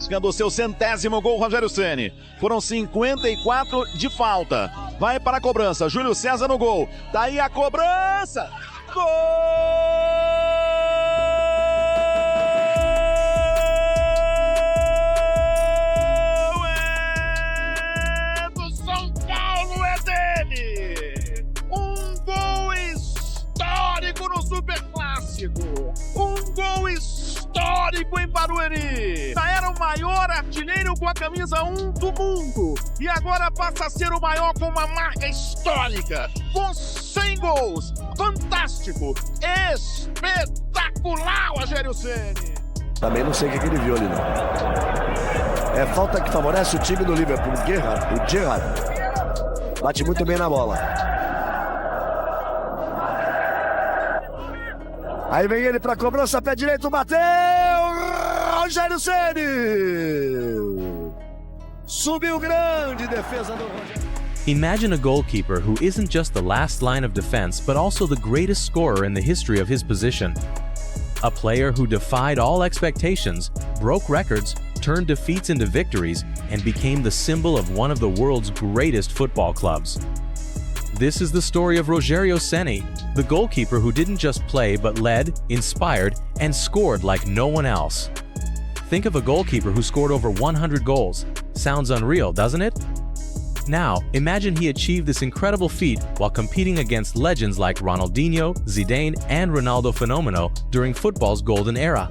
buscando o seu 100º gol, Rogério Ceni. Foram 54 de falta. Vai para a cobrança, Júlio César no gol. Daí a cobrança. Gol! É do São Paulo, é dele! Um gol histórico no Superclássico! Um gol histórico em Barueri! Já era o maior artilheiro com a camisa 1 do mundo e agora passa a ser o maior com uma marca histórica, com 100 gols! Fantástico! Espetacular, Rogério Ceni! Também não sei o que ele viu ali, não. É falta que favorece o time do Liverpool. O Gerrard bate muito bem na bola. Aí vem ele pra cobrança, pé direito, bateu! Rogério Ceni! Subiu grande defesa do Rogério. Imagine a goalkeeper who isn't just the last line of defense but also the greatest scorer in the history of his position. A player who defied all expectations, broke records, turned defeats into victories, and became the symbol of one of the world's greatest football clubs. This is the story of Rogério Ceni, the goalkeeper who didn't just play but led, inspired, and scored like no one else. Think of a goalkeeper who scored over 100 goals. Sounds unreal, doesn't it? Now, imagine he achieved this incredible feat while competing against legends like Ronaldinho, Zidane, and Ronaldo Fenomeno during football's golden era.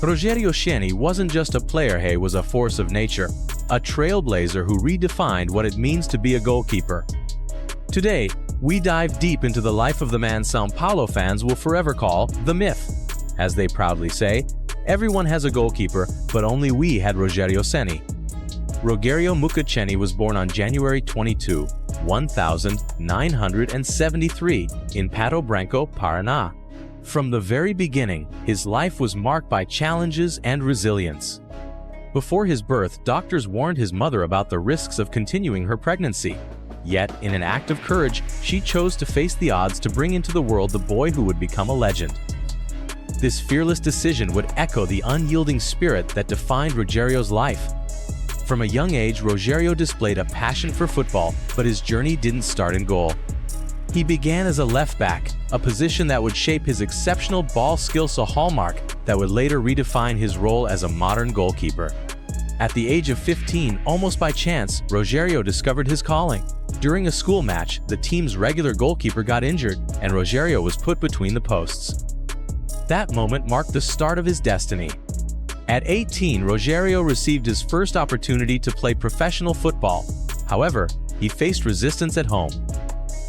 Rogério Ceni wasn't just a player, he was a force of nature, a trailblazer who redefined what it means to be a goalkeeper. Today, we dive deep into the life of the man São Paulo fans will forever call the myth. As they proudly say, everyone has a goalkeeper, but only we had Rogério Ceni. Rogério Ceni was born on January 22, 1973 in Pato Branco, Paraná. From the very beginning, his life was marked by challenges and resilience. Before his birth, doctors warned his mother about the risks of continuing her pregnancy. Yet, in an act of courage, she chose to face the odds to bring into the world the boy who would become a legend. This fearless decision would echo the unyielding spirit that defined Rogério's life. From a young age, Rogério displayed a passion for football, but his journey didn't start in goal. He began as a left back, a position that would shape his exceptional ball skills, a hallmark that would later redefine his role as a modern goalkeeper. At the age of 15, almost by chance, Rogério discovered his calling. During a school match, the team's regular goalkeeper got injured, and Rogério was put between the posts. That moment marked the start of his destiny. At 18, Rogério received his first opportunity to play professional football. However, he faced resistance at home.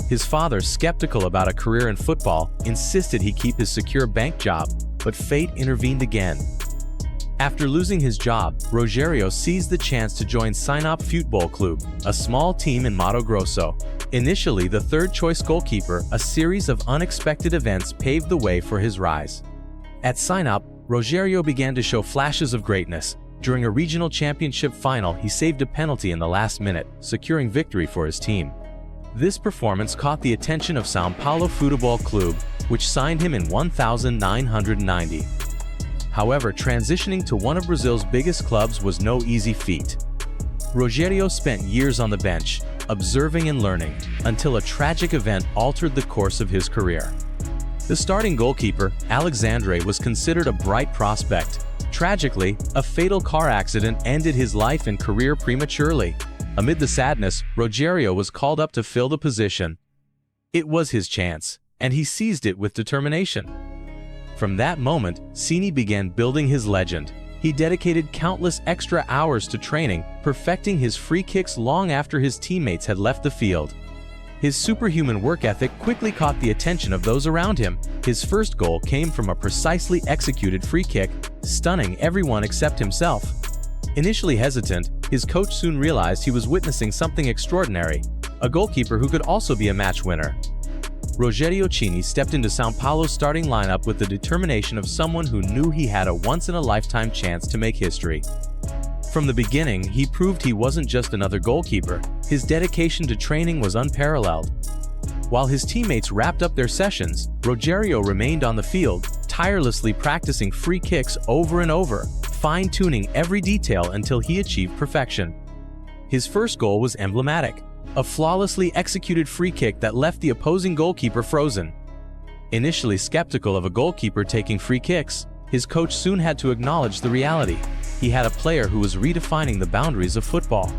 His father, skeptical about a career in football, insisted he keep his secure bank job, but fate intervened again. After losing his job, Rogério seized the chance to join Sinop Futebol Clube, a small team in Mato Grosso. Initially the third-choice goalkeeper, a series of unexpected events paved the way for his rise. At Sinop, Rogério began to show flashes of greatness. During a regional championship final, he saved a penalty in the last minute, securing victory for his team. This performance caught the attention of São Paulo Futebol Clube, which signed him in 1990. However, transitioning to one of Brazil's biggest clubs was no easy feat. Rogério spent years on the bench, observing and learning, until a tragic event altered the course of his career. The starting goalkeeper, Alexandre, was considered a bright prospect. Tragically, a fatal car accident ended his life and career prematurely. Amid the sadness, Rogério was called up to fill the position. It was his chance, and he seized it with determination. From that moment, Ceni began building his legend. He dedicated countless extra hours to training, perfecting his free kicks long after his teammates had left the field. His superhuman work ethic quickly caught the attention of those around him. His first goal came from a precisely executed free kick, stunning everyone except himself. Initially hesitant, his coach soon realized he was witnessing something extraordinary, a goalkeeper who could also be a match winner. Rogério Ceni stepped into São Paulo's starting lineup with the determination of someone who knew he had a once-in-a-lifetime chance to make history. From the beginning, he proved he wasn't just another goalkeeper. His dedication to training was unparalleled. While his teammates wrapped up their sessions, Rogério remained on the field, tirelessly practicing free kicks over and over, fine-tuning every detail until he achieved perfection. His first goal was emblematic, a flawlessly executed free kick that left the opposing goalkeeper frozen. Initially skeptical of a goalkeeper taking free kicks, his coach soon had to acknowledge the reality. He had a player who was redefining the boundaries of football.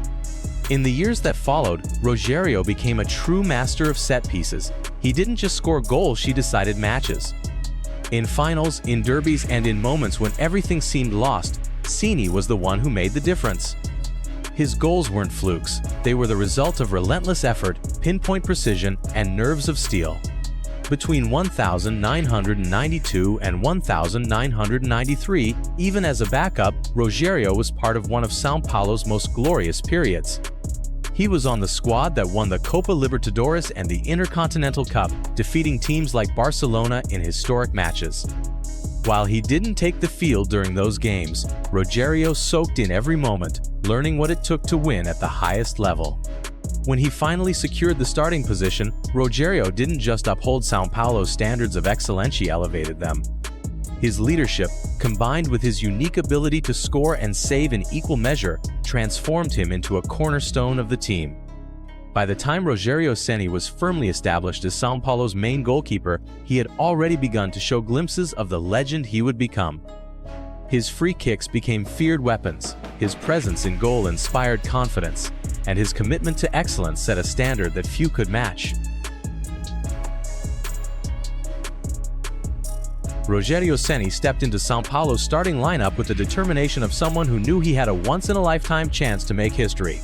In the years that followed, Rogério became a true master of set pieces. He didn't just score goals, he decided matches. In finals, in derbies, and in moments when everything seemed lost, Ceni was the one who made the difference. His goals weren't flukes, they were the result of relentless effort, pinpoint precision, and nerves of steel. Between 1992 and 1993, even as a backup, Rogério was part of one of São Paulo's most glorious periods. He was on the squad that won the Copa Libertadores and the Intercontinental Cup, defeating teams like Barcelona in historic matches. While he didn't take the field during those games, Rogério soaked in every moment, learning what it took to win at the highest level. When he finally secured the starting position, Rogério didn't just uphold São Paulo's standards of excellence, he elevated them. His leadership, combined with his unique ability to score and save in equal measure, transformed him into a cornerstone of the team. By the time Rogério Ceni was firmly established as São Paulo's main goalkeeper, he had already begun to show glimpses of the legend he would become. His free kicks became feared weapons, his presence in goal inspired confidence, and his commitment to excellence set a standard that few could match. Rogério Ceni stepped into São Paulo's starting lineup with the determination of someone who knew he had a once-in-a-lifetime chance to make history.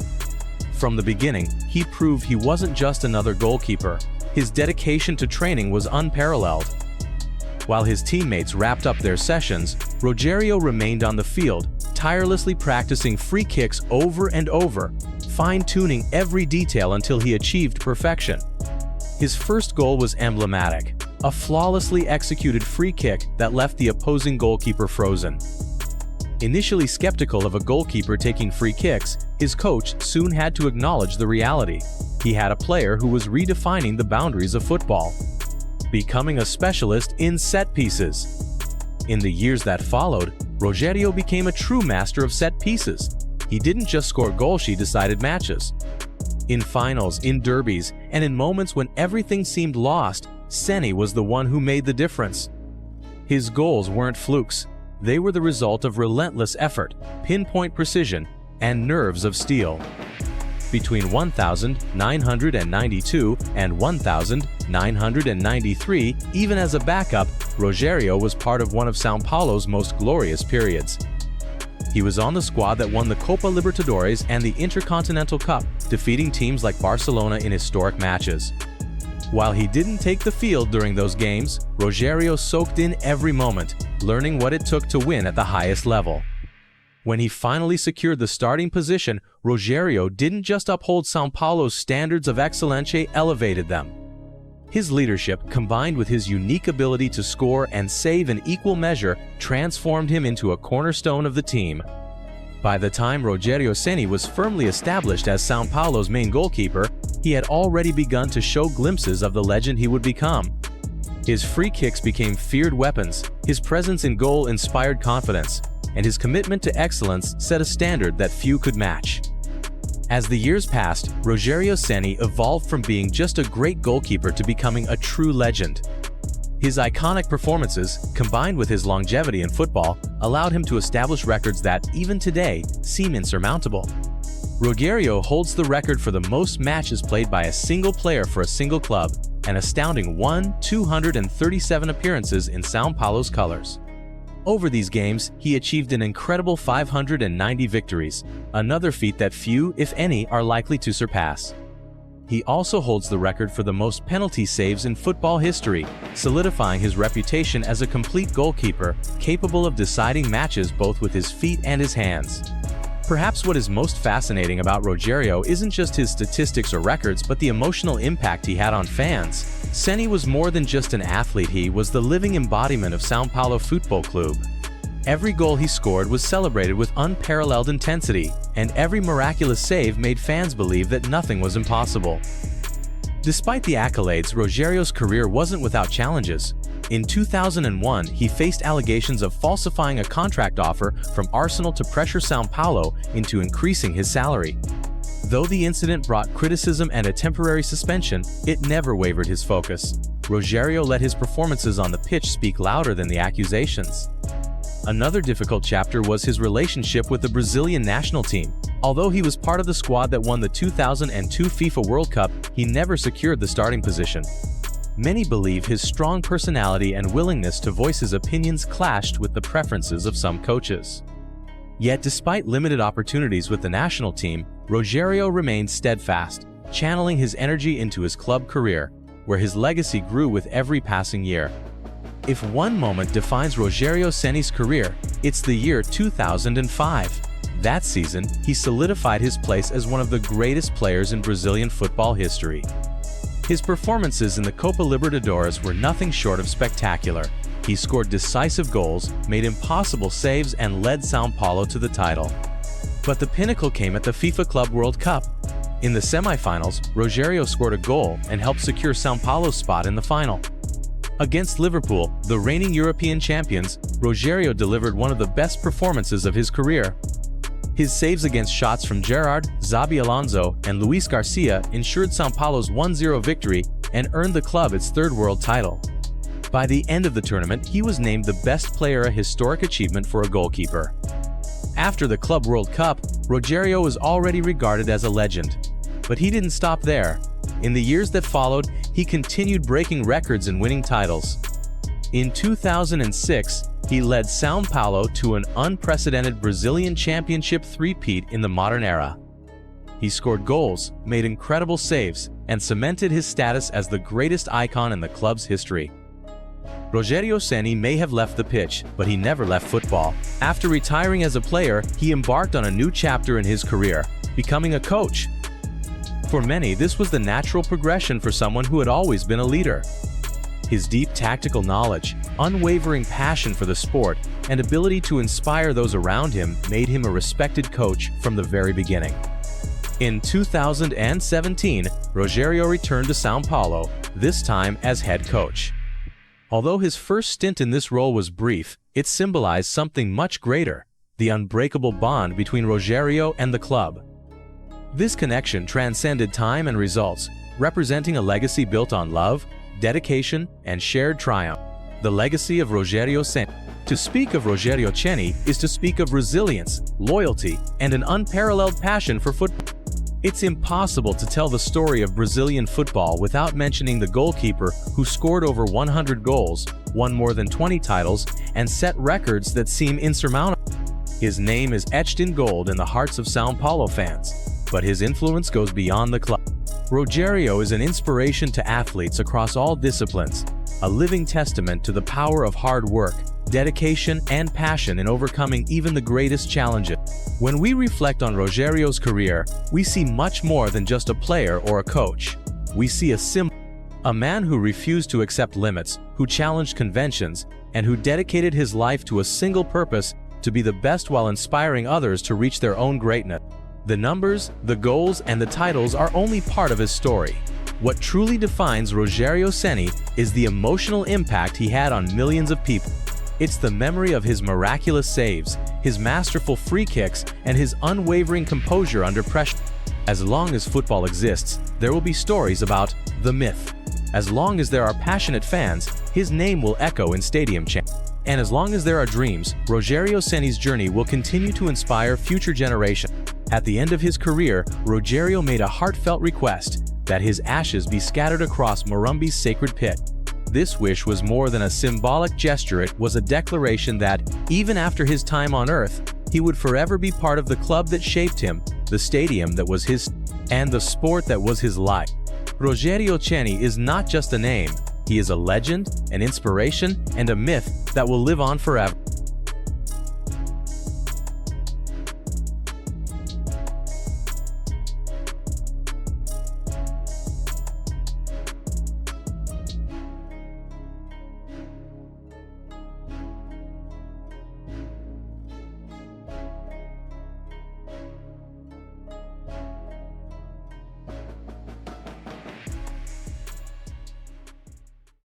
From the beginning, he proved he wasn't just another goalkeeper. His dedication to training was unparalleled. While his teammates wrapped up their sessions, Rogério remained on the field, tirelessly practicing free kicks over and over, fine-tuning every detail until he achieved perfection. His first goal was emblematic, a flawlessly executed free kick that left the opposing goalkeeper frozen. Initially skeptical of a goalkeeper taking free kicks, his coach soon had to acknowledge the reality. He had a player who was redefining the boundaries of football, becoming a specialist in set pieces. In the years that followed, Rogério became a true master of set pieces. He didn't just score goals, he decided matches. In finals, in derbies, and in moments when everything seemed lost, Ceni was the one who made the difference. His goals weren't flukes. They were the result of relentless effort, pinpoint precision, and nerves of steel. Between 1992 and 1993, even as a backup, Rogério was part of one of São Paulo's most glorious periods. He was on the squad that won the Copa Libertadores and the Intercontinental Cup, defeating teams like Barcelona in historic matches. While he didn't take the field during those games, Rogério soaked in every moment, learning what it took to win at the highest level. When he finally secured the starting position, Rogério didn't just uphold São Paulo's standards of excellence, he elevated them. His leadership, combined with his unique ability to score and save in equal measure, transformed him into a cornerstone of the team. By the time Rogério Ceni was firmly established as São Paulo's main goalkeeper, he had already begun to show glimpses of the legend he would become. His free kicks became feared weapons, his presence in goal inspired confidence, and his commitment to excellence set a standard that few could match. As the years passed, Rogério Ceni evolved from being just a great goalkeeper to becoming a true legend. His iconic performances, combined with his longevity in football, allowed him to establish records that, even today, seem insurmountable. Rogério holds the record for the most matches played by a single player for a single club, an astounding 237 appearances in São Paulo's colors. Over these games, he achieved an incredible 590 victories, another feat that few, if any, are likely to surpass. He also holds the record for the most penalty saves in football history, solidifying his reputation as a complete goalkeeper, capable of deciding matches both with his feet and his hands. Perhaps what is most fascinating about Rogério isn't just his statistics or records, but the emotional impact he had on fans. Ceni was more than just an athlete, he was the living embodiment of São Paulo Football Club. Every goal he scored was celebrated with unparalleled intensity, and every miraculous save made fans believe that nothing was impossible. Despite the accolades, Rogério's career wasn't without challenges. In 2001, he faced allegations of falsifying a contract offer from Arsenal to pressure São Paulo into increasing his salary. Though the incident brought criticism and a temporary suspension, it never wavered his focus. Rogério let his performances on the pitch speak louder than the accusations. Another difficult chapter was his relationship with the Brazilian national team. Although he was part of the squad that won the 2002 FIFA World Cup, he never secured the starting position. Many believe his strong personality and willingness to voice his opinions clashed with the preferences of some coaches. Yet despite limited opportunities with the national team, Rogério remained steadfast, channeling his energy into his club career, where his legacy grew with every passing year. If one moment defines Rogério Ceni's career, it's the year 2005. That season, he solidified his place as one of the greatest players in Brazilian football history. His performances in the Copa Libertadores were nothing short of spectacular. He scored decisive goals, made impossible saves, and led São Paulo to the title. But the pinnacle came at the FIFA Club World Cup. In the semifinals, Rogério scored a goal and helped secure São Paulo's spot in the final. Against Liverpool, the reigning European champions, Rogério delivered one of the best performances of his career. His saves against shots from Gerrard, Xabi Alonso, and Luis Garcia ensured São Paulo's 1-0 victory and earned the club its third world title. By the end of the tournament, he was named the best player, a historic achievement for a goalkeeper. After the Club World Cup, Rogério was already regarded as a legend. But he didn't stop there. In the years that followed, he continued breaking records and winning titles. In 2006, he led São Paulo to an unprecedented Brazilian championship three-peat in the modern era. He scored goals, made incredible saves, and cemented his status as the greatest icon in the club's history. Rogério Ceni may have left the pitch, but he never left football. After retiring as a player, he embarked on a new chapter in his career, becoming a coach. For many, this was the natural progression for someone who had always been a leader. His deep tactical knowledge, unwavering passion for the sport, and ability to inspire those around him made him a respected coach from the very beginning. In 2017, Rogério returned to São Paulo, this time as head coach. Although his first stint in this role was brief, it symbolized something much greater, the unbreakable bond between Rogério and the club. This connection transcended time and results, representing a legacy built on love, dedication, and shared triumph. The legacy of Rogério Ceni. To speak of Rogério Ceni is to speak of resilience, loyalty, and an unparalleled passion for football. It's impossible to tell the story of Brazilian football without mentioning the goalkeeper who scored over 100 goals, won more than 20 titles, and set records that seem insurmountable. His name is etched in gold in the hearts of São Paulo fans, but his influence goes beyond the club. Rogério is an inspiration to athletes across all disciplines, a living testament to the power of hard work, dedication, and passion in overcoming even the greatest challenges. When we reflect on Rogério's career, we see much more than just a player or a coach. We see a symbol, a man who refused to accept limits, who challenged conventions, and who dedicated his life to a single purpose: to be the best while inspiring others to reach their own greatness. The numbers, the goals, and the titles are only part of his story. What truly defines Rogério Ceni is the emotional impact he had on millions of people. It's the memory of his miraculous saves, his masterful free kicks, and his unwavering composure under pressure. As long as football exists, there will be stories about the myth. As long as there are passionate fans, his name will echo in stadium chants. And as long as there are dreams, Rogério Ceni's journey will continue to inspire future generations. At the end of his career, Rogério made a heartfelt request that his ashes be scattered across Morumbi's sacred pit. This wish was more than a symbolic gesture. It was a declaration that, even after his time on earth, he would forever be part of the club that shaped him, the stadium that was his, and the sport that was his life. Rogério Ceni is not just a name, he is a legend, an inspiration, and a myth that will live on forever.